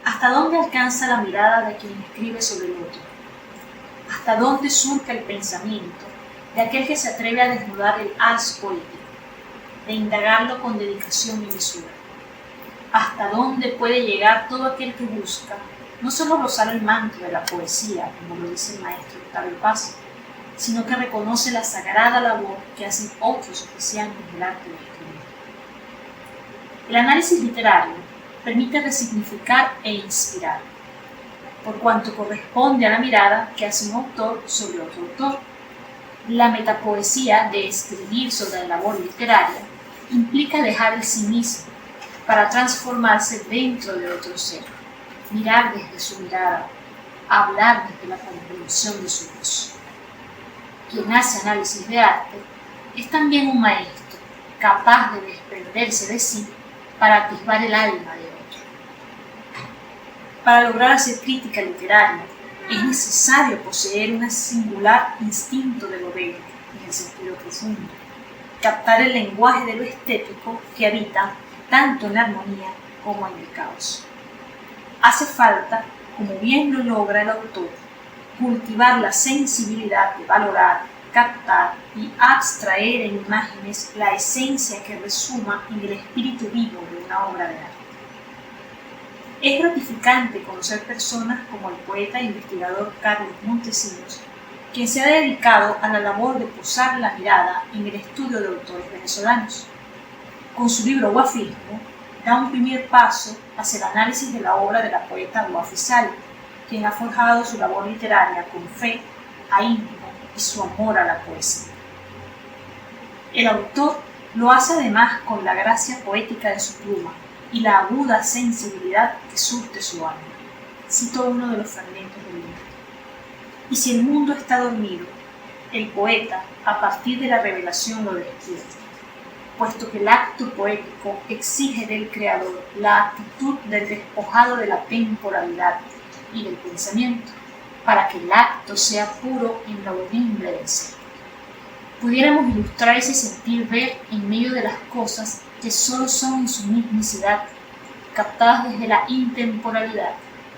¿Hasta dónde alcanza la mirada de quien escribe sobre el otro? ¿Hasta dónde surca el pensamiento de aquel que se atreve a desnudar el haz poético, de indagarlo con dedicación y mesura? ¿Hasta dónde puede llegar todo aquel que busca no solo rozar el manto de la poesía, como lo dice el maestro Octavio Paz, sino que reconoce la sagrada labor que hacen otros oficiantes del arte de escribir? El análisis literario permite resignificar e inspirar, por cuanto corresponde a la mirada que hace un autor sobre otro autor. La metapoesía de escribir sobre la labor literaria implica dejar el sí mismo para transformarse dentro de otro ser, mirar desde su mirada, hablar desde la comprensión de su voz. Quien hace análisis de arte es también un maestro, capaz de desprenderse de sí para atisbar el alma de otro. Para lograr hacer crítica literaria es necesario poseer un singular instinto de lo bello en el sentido profundo, captar el lenguaje de lo estético que habita tanto en la armonía como en el caos. Hace falta, como bien lo logra el autor, cultivar la sensibilidad de valorar, captar y abstraer en imágenes la esencia que resuma en el espíritu vivo de una obra de arte. Es gratificante conocer personas como el poeta e investigador Carlos Montesinos, quien se ha dedicado a la labor de posar la mirada en el estudio de autores venezolanos. Con su libro Guafismo, da un primer paso hacia el análisis de la obra de la poeta Guafi Sali, quien ha forjado su labor literaria con fe, ahínco y su amor a la poesía. El autor lo hace además con la gracia poética de su pluma y la aguda sensibilidad que surte su alma. Cito uno de los fragmentos del libro. Y si el mundo está dormido, el poeta, a partir de la revelación, lo despierta, puesto que el acto poético exige del creador la actitud del despojado de la temporalidad y del pensamiento, para que el acto sea puro en la audimbre del ser. Pudiéramos ilustrar ese sentir ver en medio de las cosas que solo son en su mismicidad, captadas desde la intemporalidad,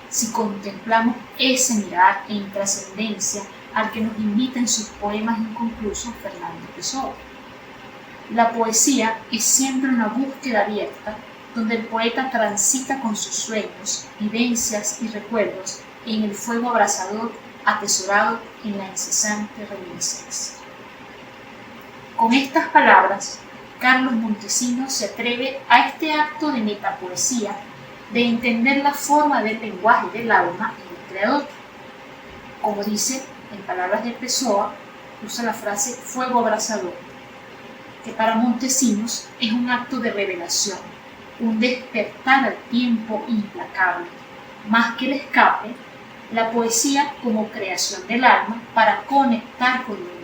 si contemplamos ese mirar e intrascendencia al que nos invita en sus poemas inconclusos Fernando Pessoa. La poesía es siempre una búsqueda abierta, donde el poeta transita con sus sueños, vivencias y recuerdos en el fuego abrasador atesorado en la incesante reminiscencia. Con estas palabras, Carlos Montesinos se atreve a este acto de metapoesía, de entender la forma del lenguaje del alma en el creador. Como dice, en palabras de Pessoa, usa la frase fuego abrasador, que para Montesinos es un acto de revelación, un despertar al tiempo implacable, más que el escape, la poesía como creación del alma para conectar con lo divino.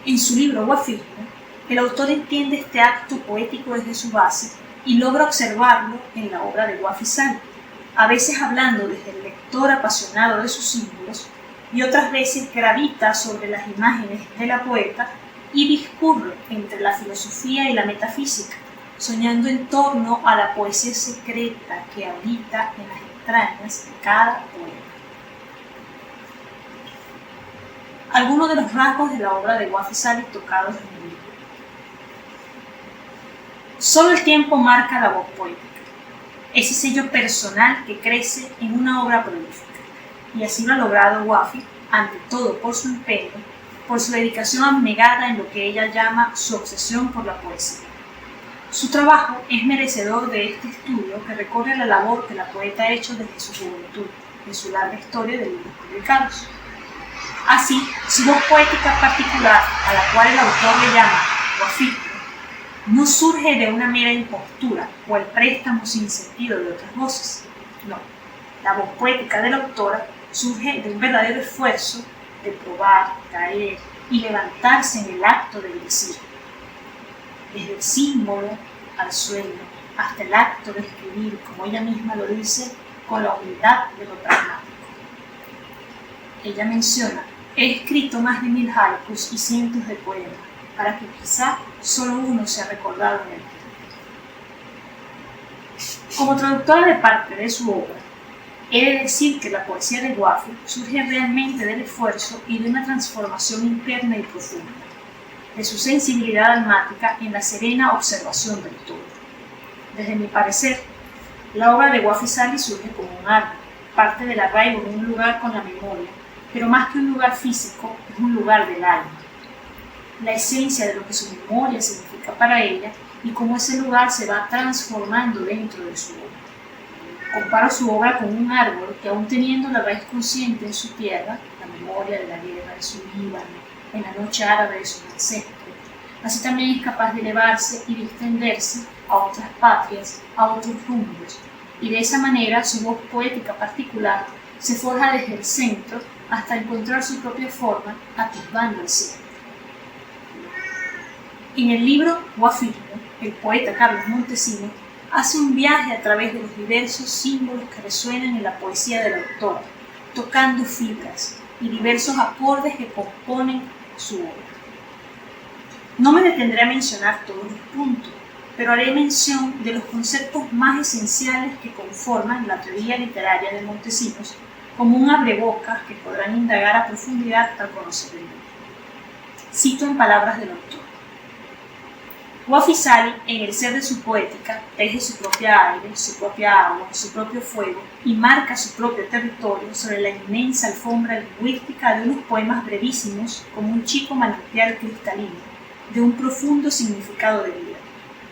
En su libro Guafismo, el autor entiende este acto poético desde su base y logra observarlo en la obra de Guafi Sali, a veces hablando desde el lector apasionado de sus símbolos y otras veces gravita sobre las imágenes de la poeta y discurre entre la filosofía y la metafísica, soñando en torno a la poesía secreta que habita en las entrañas de cada poema. Algunos de los rasgos de la obra de Guafi Sali tocados en el libro. Solo el tiempo marca la voz poética, ese sello personal que crece en una obra prolífica, y así lo ha logrado Guafi, ante todo por su empeño, por su dedicación abnegada en lo que ella llama su obsesión por la poesía. Su trabajo es merecedor de este estudio que recorre la labor que la poeta ha hecho desde su juventud, en su larga historia de libros publicados. Así, su voz poética particular, a la cual el autor le llama guafismo, no surge de una mera impostura o el préstamo sin sentido de otras voces. No, la voz poética de la autora surge de un verdadero esfuerzo de probar, caer y levantarse en el acto del decir. Desde el símbolo al sueño, hasta el acto de escribir, como ella misma lo dice, con la humildad de lo pragmático. Ella menciona: he escrito más de 1000 haikus y cientos de poemas, para que quizá solo uno sea recordado en el tiempo. Como traductora de parte de su obra, he de decir que la poesía de Guafi surge realmente del esfuerzo y de una transformación interna y profunda, de su sensibilidad almática en la serena observación del todo. Desde mi parecer, la obra de Guafi Sali surge como un árbol, parte del arraigo de un lugar con la memoria, pero más que un lugar físico, es un lugar del alma. La esencia de lo que su memoria significa para ella y cómo ese lugar se va transformando dentro de su obra. Comparo su obra con un árbol que, aún teniendo la raíz consciente en su tierra, la memoria de la guerra de su Líbano, en la noche árabe de sus ancestros, así también es capaz de elevarse y de extenderse a otras patrias, a otros rumbos, y de esa manera su voz poética particular se forja desde el centro hasta encontrar su propia forma, atisbando el cielo. En el libro Guafismo, el poeta Carlos Montesinos hace un viaje a través de los diversos símbolos que resuenan en la poesía del autor, tocando fibras y diversos acordes que componen su obra. No me detendré a mencionar todos los puntos, pero haré mención de los conceptos más esenciales que conforman la teoría literaria de Montesinos como un abrebocas que podrán indagar a profundidad al conocer el libro. Cito en palabras del autor. Guafi Sali, en el ser de su poética, teje su propia aire, su propia agua, su propio fuego y marca su propio territorio sobre la inmensa alfombra lingüística de unos poemas brevísimos como un chico manantial cristalino, de un profundo significado de vida,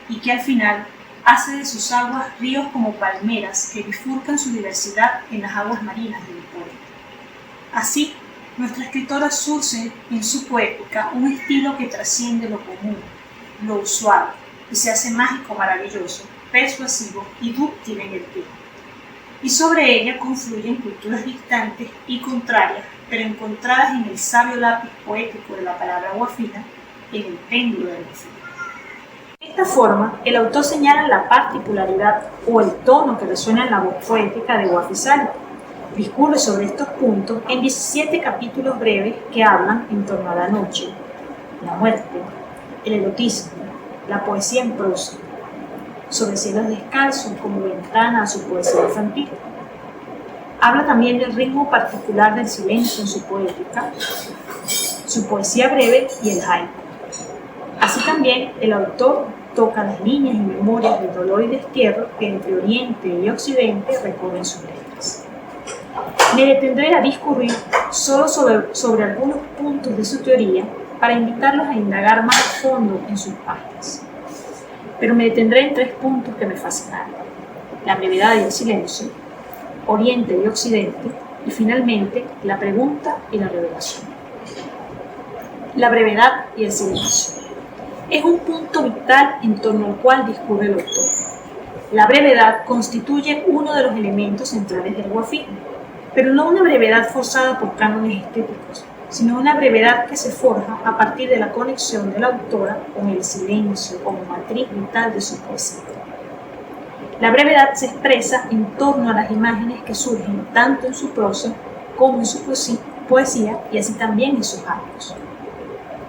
y que al final hace de sus aguas ríos como palmeras que bifurcan su diversidad en las aguas marinas del poema. Así, nuestra escritora surce en su poética un estilo que trasciende lo común, lo usual, y se hace mágico, maravilloso, persuasivo y dúctil en el tiempo. Y sobre ella confluyen culturas distantes y contrarias, pero encontradas en el sabio lápiz poético de la palabra guafina, en el péndulo del guafina. De esta forma, el autor señala la particularidad o el tono que resuena en la voz poética de Guafi Sali. Discurre sobre estos puntos en 17 capítulos breves que hablan en torno a la noche, la muerte, el erotismo, la poesía en prosa, sobre cielos descalzos como ventana a su poesía infantil. Habla también del ritmo particular del silencio en su poética, su poesía breve y el haiku. Así también el autor toca las líneas y memorias del dolor y destierro que entre Oriente y Occidente recorren sus letras. Me detendré a discurrir solo sobre algunos puntos de su teoría para invitarlos a indagar más a fondo en sus páginas. Pero me detendré en 3 puntos que me fascinaron: la brevedad y el silencio, Oriente y Occidente, y finalmente la pregunta y la revelación. La brevedad y el silencio es un punto vital en torno al cual discurre el autor. La brevedad constituye uno de los elementos centrales del guafismo, pero no una brevedad forzada por cánones estéticos, sino una brevedad que se forja a partir de la conexión de la autora con el silencio como matriz vital de su poesía. La brevedad se expresa en torno a las imágenes que surgen tanto en su prosa como en su poesía y así también en sus haikus.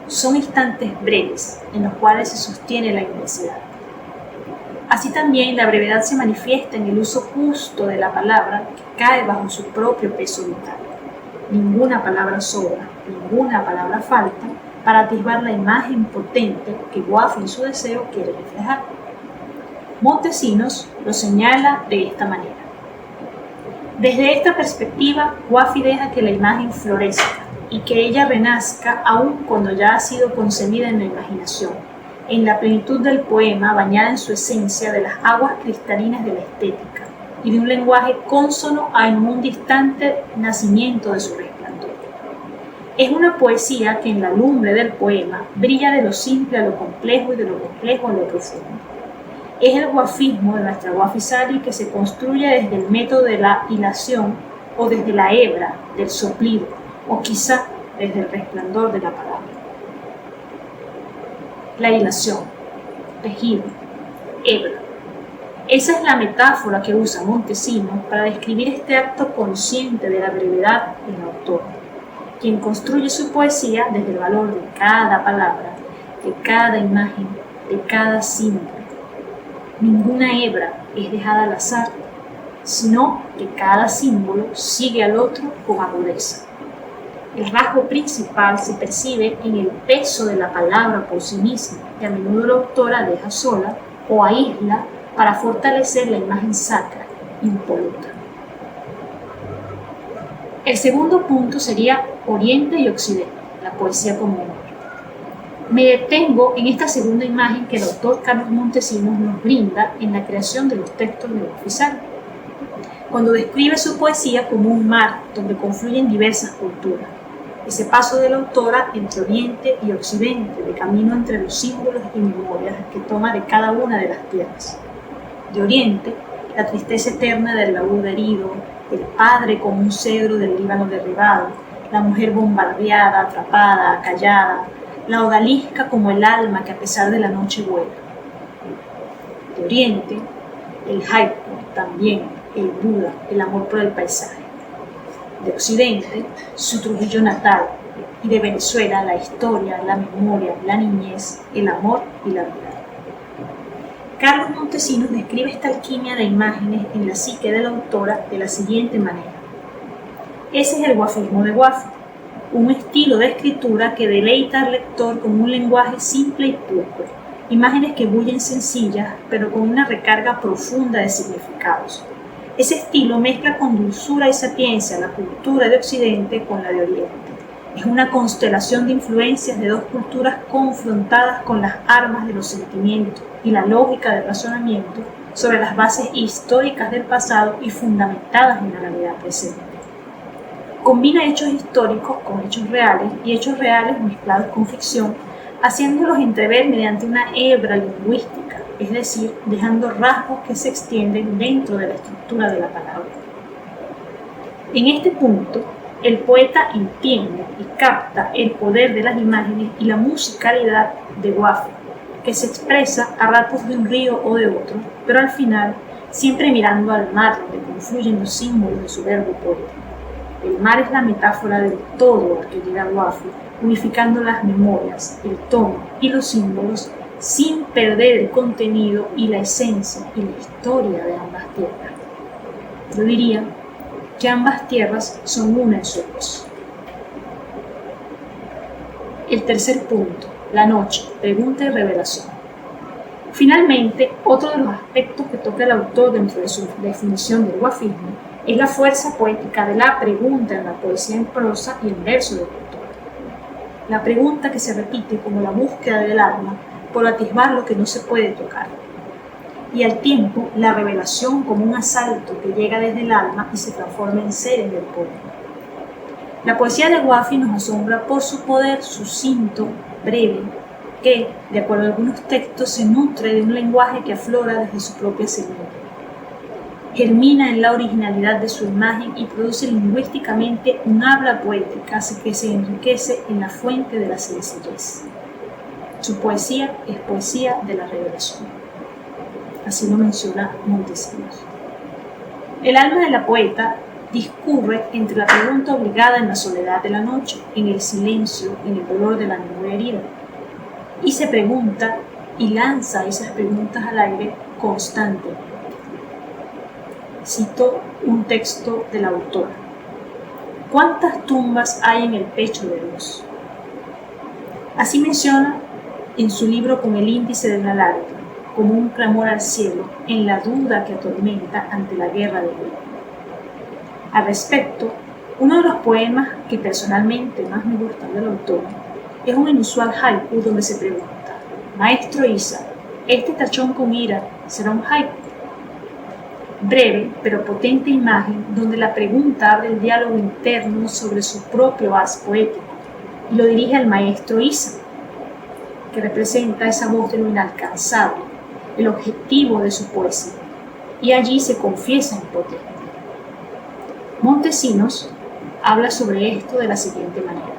Son instantes breves en los cuales se sostiene la inmensidad. Así también la brevedad se manifiesta en el uso justo de la palabra que cae bajo su propio peso vital. Ninguna palabra sobra, ninguna palabra falta para atisbar la imagen potente que Guafi en su deseo quiere reflejar. Montesinos lo señala de esta manera. Desde esta perspectiva, Guafi deja que la imagen florezca y que ella renazca aun cuando ya ha sido concebida en la imaginación, en la plenitud del poema bañada en su esencia de las aguas cristalinas de la estética y de un lenguaje cónsono a un distante nacimiento de su resplandor. Es una poesía que en la lumbre del poema brilla de lo simple a lo complejo y de lo complejo a lo profundo. Es el guafismo de nuestra Guafi Sali que se construye desde el método de la hilación o desde la hebra del soplido o quizá desde el resplandor de la palabra. La hilación, tejido, hebra. Esa es la metáfora que usa Montesinos para describir este acto consciente de la brevedad del autor, quien construye su poesía desde el valor de cada palabra, de cada imagen, de cada símbolo. Ninguna hebra es dejada al azar, sino que cada símbolo sigue al otro con agudeza. El rasgo principal se percibe en el peso de la palabra por sí misma, que a menudo la autora deja sola o aísla para fortalecer la imagen sacra, impoluta. El segundo punto sería Oriente y Occidente, la poesía como honor. Me detengo en esta segunda imagen que el autor Carlos Montesinos nos brinda en la creación de los textos de Guafisario, cuando describe su poesía como un mar donde confluyen diversas culturas. Ese paso de la autora entre Oriente y Occidente, de camino entre los símbolos y memorias que toma de cada una de las tierras. De Oriente, la tristeza eterna del laúd herido, el padre como un cedro del Líbano derribado, la mujer bombardeada, atrapada, acallada, la odalisca como el alma que a pesar de la noche vuela. De Oriente, el haiku también, el Buda, el amor por el paisaje. De Occidente, su Trujillo natal, y de Venezuela la historia, la memoria, la niñez, el amor y la vida. Carlos Montesinos describe esta alquimia de imágenes en la psique de la autora de la siguiente manera. Ese es el guafismo de Guafi, un estilo de escritura que deleita al lector con un lenguaje simple y pulcro, imágenes que bullen sencillas, pero con una recarga profunda de significados. Ese estilo mezcla con dulzura y sapiencia la cultura de Occidente con la de Oriente. Es una constelación de influencias de dos culturas confrontadas con las armas de los sentimientos y la lógica del razonamiento sobre las bases históricas del pasado y fundamentadas en la realidad presente. Combina hechos históricos con hechos reales y hechos reales mezclados con ficción, haciéndolos entrever mediante una hebra lingüística, es decir, dejando rasgos que se extienden dentro de la estructura de la palabra. En este punto, el poeta entiende y capta el poder de las imágenes y la musicalidad de Guafi, que se expresa a ratos de un río o de otro, pero al final siempre mirando al mar donde confluyen los símbolos de su verbo poético. El mar es la metáfora del todo al que llega Guafi, unificando las memorias, el tono y los símbolos sin perder el contenido y la esencia y la historia de ambas tierras. Yo diría que ambas tierras son una en su voz. El tercer punto, la noche, pregunta y revelación. Finalmente, otro de los aspectos que toca el autor dentro de su definición del guafismo es la fuerza poética de la pregunta en la poesía en prosa y en verso del autor. La pregunta que se repite como la búsqueda del alma por atisbar lo que no se puede tocar. Y al tiempo, la revelación como un asalto que llega desde el alma y se transforma en ser en el poema. La poesía de Guafi nos asombra por su poder sucinto, breve, que, de acuerdo a algunos textos, se nutre de un lenguaje que aflora desde su propia semilla. Germina en la originalidad de su imagen y produce lingüísticamente un habla poética que se enriquece en la fuente de la sencillez. Su poesía es poesía de la revelación. Así lo menciona Montesinos. El alma de la poeta discurre entre la pregunta obligada en la soledad de la noche, en el silencio, en el dolor de la memoria herida, y se pregunta y lanza esas preguntas al aire constantemente. Cito un texto de la autora. ¿Cuántas tumbas hay en el pecho de Dios? Así menciona en su libro Con el índice de una lágrima, como un clamor al cielo en la duda que atormenta ante la guerra de Dios. Al respecto, uno de los poemas que personalmente más me gusta del autor es un inusual haiku donde se pregunta: Maestro Isa, ¿este tachón con ira será un haiku? Breve pero potente imagen donde la pregunta abre el diálogo interno sobre su propio haz poético y lo dirige al maestro Isa, que representa esa voz de lo inalcanzable, el objetivo de su poesía, y allí se confiesa impotente. Montesinos habla sobre esto de la siguiente manera.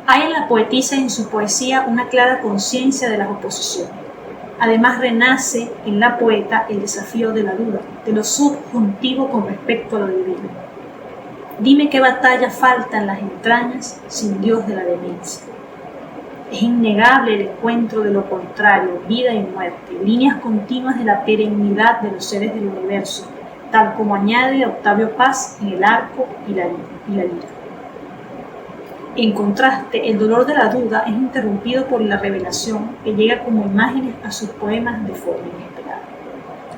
Hay en la poetisa y en su poesía una clara conciencia de las oposiciones. Además renace en la poeta el desafío de la duda, de lo subjuntivo con respecto a lo divino. Dime qué batalla falta en las entrañas sin Dios de la demencia. Es innegable el encuentro de lo contrario, vida y muerte, líneas continuas de la perennidad de los seres del universo, tal como añade Octavio Paz en El arco y la lira. En contraste, el dolor de la duda es interrumpido por la revelación que llega como imágenes a sus poemas de forma inesperada,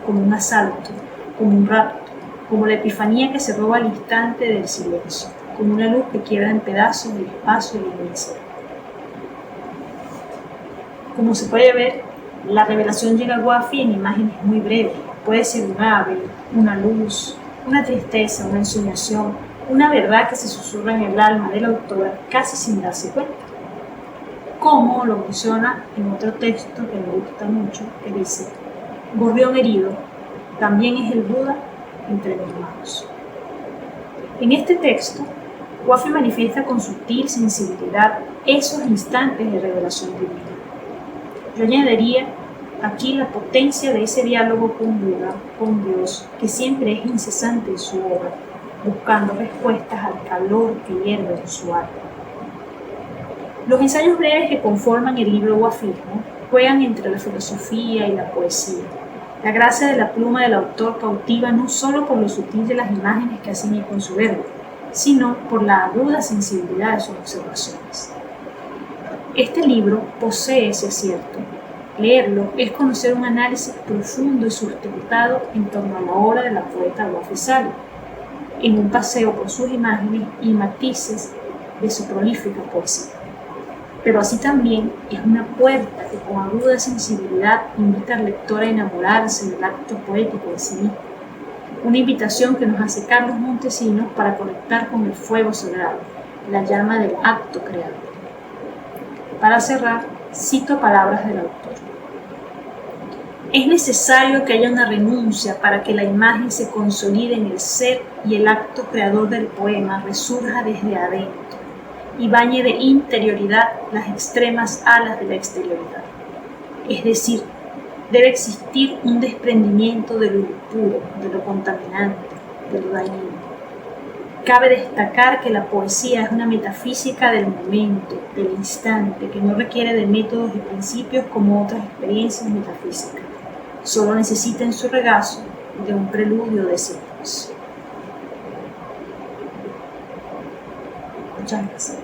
como un asalto, como un rapto, como la epifanía que se roba al instante del silencio, como una luz que quiebra en pedazos el espacio y la inmensidad. Como se puede ver, la revelación llega a Guafi en imágenes muy breves. Puede ser un ave, una luz, una tristeza, una ensoñación, una verdad que se susurra en el alma del autor casi sin darse cuenta. Como lo menciona en otro texto que me gusta mucho, que dice: gorrión herido, también es el Buda entre mis manos. En este texto, Guafi manifiesta con sutil sensibilidad esos instantes de revelación divina. Yo añadiría aquí la potencia de ese diálogo con Buda, con Dios, que siempre es incesante en su obra, buscando respuestas al calor que hierve en su alma. Los ensayos breves que conforman el libro Guafismo juegan entre la filosofía y la poesía. La gracia de la pluma del autor cautiva no solo por lo sutil de las imágenes que ciñe con su verbo, sino por la aguda sensibilidad de sus observaciones. Este libro posee ese acierto. Leerlo es conocer un análisis profundo y sustentado en torno a la obra de la poeta Guafi Salih, en un paseo por sus imágenes y matices de su prolífica poesía. Pero así también es una puerta que con aguda sensibilidad invita al lector a enamorarse del acto poético de sí mismo. Una invitación que nos hace Carlos Montesinos para conectar con el fuego sagrado, la llama del acto creador. Para cerrar, cito palabras del autor. Es necesario que haya una renuncia para que la imagen se consolide en el ser y el acto creador del poema resurja desde adentro y bañe de interioridad las extremas alas de la exterioridad. Es decir, debe existir un desprendimiento de lo impuro, de lo contaminante, de lo dañino. Cabe destacar que la poesía es una metafísica del momento, del instante, que no requiere de métodos y principios como otras experiencias metafísicas. Solo necesita en su regazo de un preludio de signos. Muchas gracias.